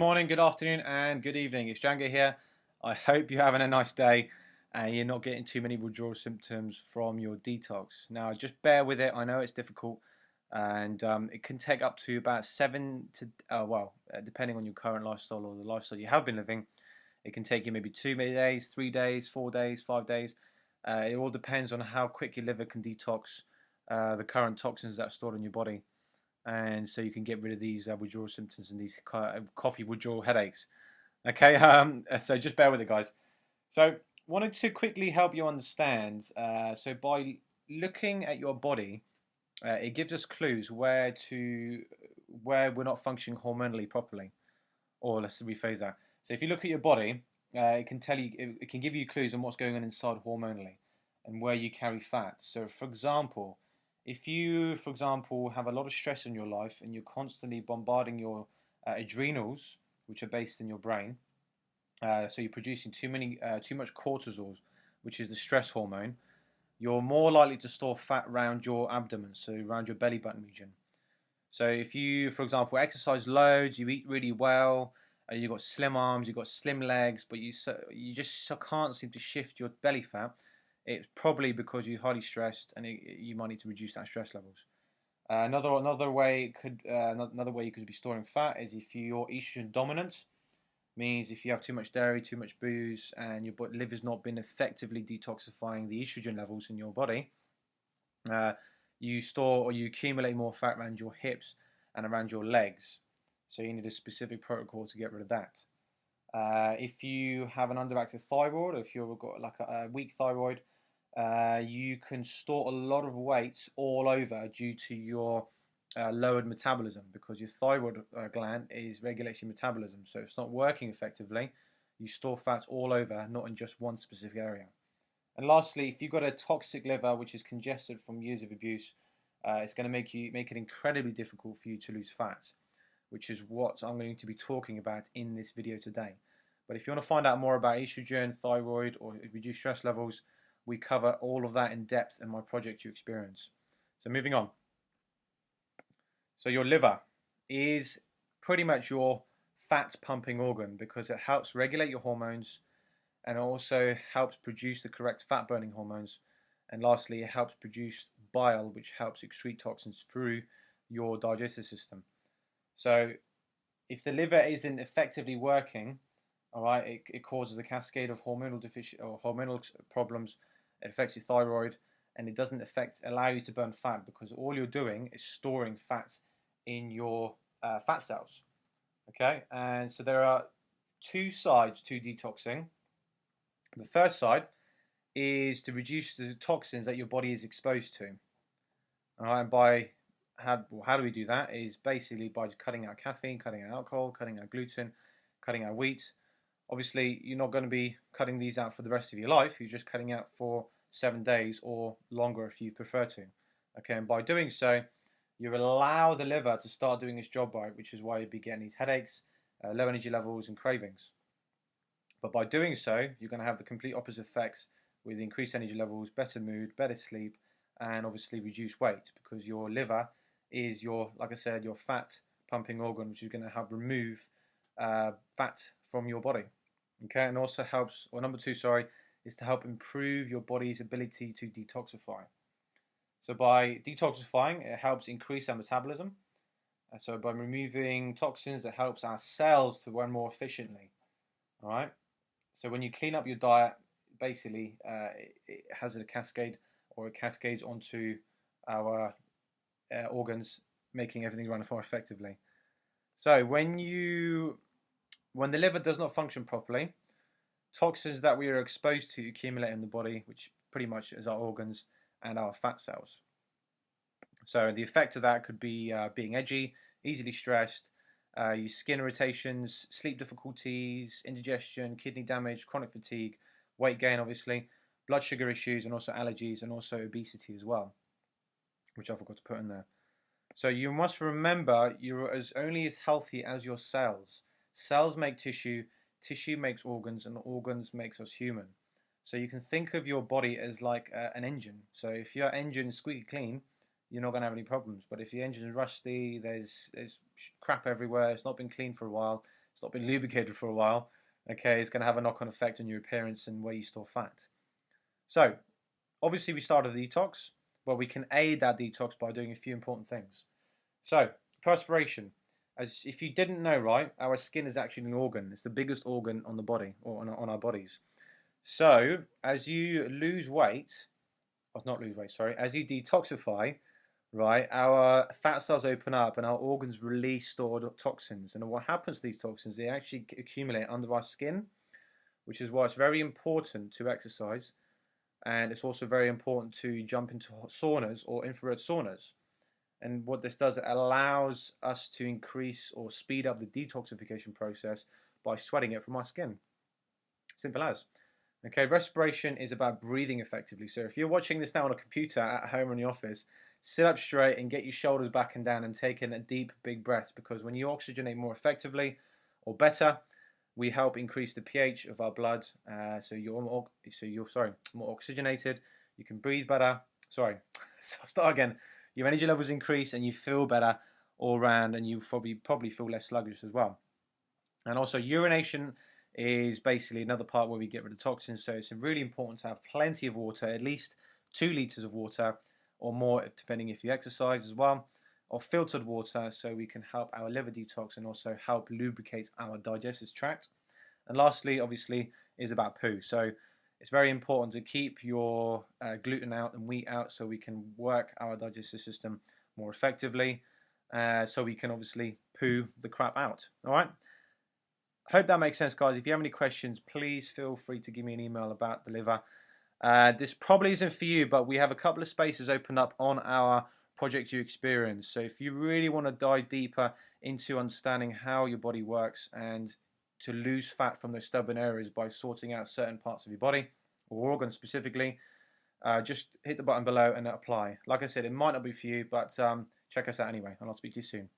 Morning, good afternoon, and good evening. It's Jango here. I hope you're having a nice day and you're not getting too many withdrawal symptoms from your detox. Now, just bear with it. I know it's difficult, and it can take up to about depending on your current lifestyle or the lifestyle you have been living, it can take you maybe 2 days, 3 days, 4 days, 5 days. It all depends on how quick your liver can detox the current toxins that are stored in your body, and so you can get rid of these withdrawal symptoms and these coffee withdrawal headaches. Okay, so just bear with it, guys. So, wanted to quickly help you understand. So, by looking at your body, it gives us clues where we're not functioning hormonally properly. Or let's rephrase that. So, if you look at your body, it can tell you, it can give you clues on what's going on inside hormonally and where you carry fat. So, for example, if you, for example, have a lot of stress in your life and you're constantly bombarding your adrenals, which are based in your brain, so you're producing too much cortisol, which is the stress hormone, you're more likely to store fat around your abdomen, so around your belly button region. So if you, for example, exercise loads, you eat really well, you've got slim arms, you've got slim legs, but you just can't seem to shift your belly fat, it's probably because you're highly stressed and you might need to reduce that stress levels. Another way you could be storing fat is if you're estrogen dominant, means if you have too much dairy, too much booze, and your liver's not been effectively detoxifying the estrogen levels in your body, uh, you store or you accumulate more fat around your hips and around your legs. So you need a specific protocol to get rid of that. If you have an underactive thyroid, or if you've got like a weak thyroid, you can store a lot of weight all over due to your lowered metabolism, because your thyroid gland regulates your metabolism. So if it's not working effectively, you store fat all over, not in just one specific area. And lastly, if you've got a toxic liver which is congested from years of abuse, it's going to make it incredibly difficult for you to lose fat, which is what I'm going to be talking about in this video today. But if you want to find out more about estrogen, thyroid, or reduced stress levels, we cover all of that in depth in my Project You Experience. So moving on. So your liver is pretty much your fat pumping organ because it helps regulate your hormones and also helps produce the correct fat burning hormones. And lastly, it helps produce bile, which helps excrete toxins through your digestive system. So if the liver isn't effectively working, all right, it causes a cascade of hormonal problems. It affects your thyroid, and it doesn't allow you to burn fat, because all you're doing is storing fat in your fat cells. Okay, and so there are two sides to detoxing. The first side is to reduce the toxins that your body is exposed to. All right, and how do we do that? Is basically by cutting out caffeine, cutting out alcohol, cutting out gluten, cutting out wheat. Obviously, you're not going to be cutting these out for the rest of your life. You're just cutting out for 7 days or longer if you prefer to. Okay, and by doing so, you allow the liver to start doing its job right, which is why you'll be getting these headaches, low energy levels, and cravings. But by doing so, you're going to have the complete opposite effects with increased energy levels, better mood, better sleep, and obviously reduced weight, because your liver is like I said, your fat pumping organ, which is going to help remove fat from your body. Okay, and also helps, or number two, sorry, is to help improve your body's ability to detoxify. So by detoxifying, it helps increase our metabolism. So by removing toxins, it helps our cells to run more efficiently. All right. So when you clean up your diet, basically, it has a cascade, or it cascades onto our organs, making everything run more effectively. So when the liver does not function properly, toxins that we are exposed to accumulate in the body, which pretty much is our organs and our fat cells. So the effect of that could be being edgy, easily stressed, your skin irritations, sleep difficulties, indigestion, kidney damage, chronic fatigue, weight gain, obviously, blood sugar issues, and also allergies, and also obesity as well, which I forgot to put in there. So you must remember you're only as healthy as your cells. Cells make tissue, tissue makes organs, and organs makes us human. So you can think of your body as like an engine. So if your engine is squeaky clean, you're not going to have any problems. But if your engine is rusty, there's crap everywhere, it's not been cleaned for a while, it's not been lubricated for a while, okay, it's going to have a knock-on effect on your appearance and where you store fat. So, obviously we started the detox, but we can aid that detox by doing a few important things. So, perspiration. As if you didn't know, right, our skin is actually an organ. It's the biggest organ on the body, or on our bodies. So, as you lose weight, or not lose weight, sorry, as you detoxify, right, our fat cells open up and our organs release stored toxins. And what happens to these toxins? They actually accumulate under our skin, which is why it's very important to exercise. And it's also very important to jump into saunas or infrared saunas. And what this does, it allows us to increase or speed up the detoxification process by sweating it from our skin. Simple as. Okay, respiration is about breathing effectively. So if you're watching this now on a computer at home or in the office, sit up straight and get your shoulders back and down and take in a deep, big breath, because when you oxygenate more effectively or better, we help increase the pH of our blood. So you're more oxygenated. You can breathe better. Sorry, so I'll start again. Your energy levels increase and you feel better all around, and you probably feel less sluggish as well. And also urination is basically another part where we get rid of toxins. So it's really important to have plenty of water, at least 2 liters of water or more, depending if you exercise as well, or filtered water, so we can help our liver detox and also help lubricate our digestive tract. And lastly, obviously, is about poo. So it's very important to keep your gluten out and wheat out, so we can work our digestive system more effectively, so we can obviously poo the crap out. All right. Hope that makes sense, guys. If you have any questions, please feel free to give me an email about the liver. This probably isn't for you, but we have a couple of spaces opened up on our Project You Experience. So if you really want to dive deeper into understanding how your body works and to lose fat from those stubborn areas by sorting out certain parts of your body or organs specifically, just hit the button below and apply. Like I said, it might not be for you, but check us out anyway, and I'll speak to you soon.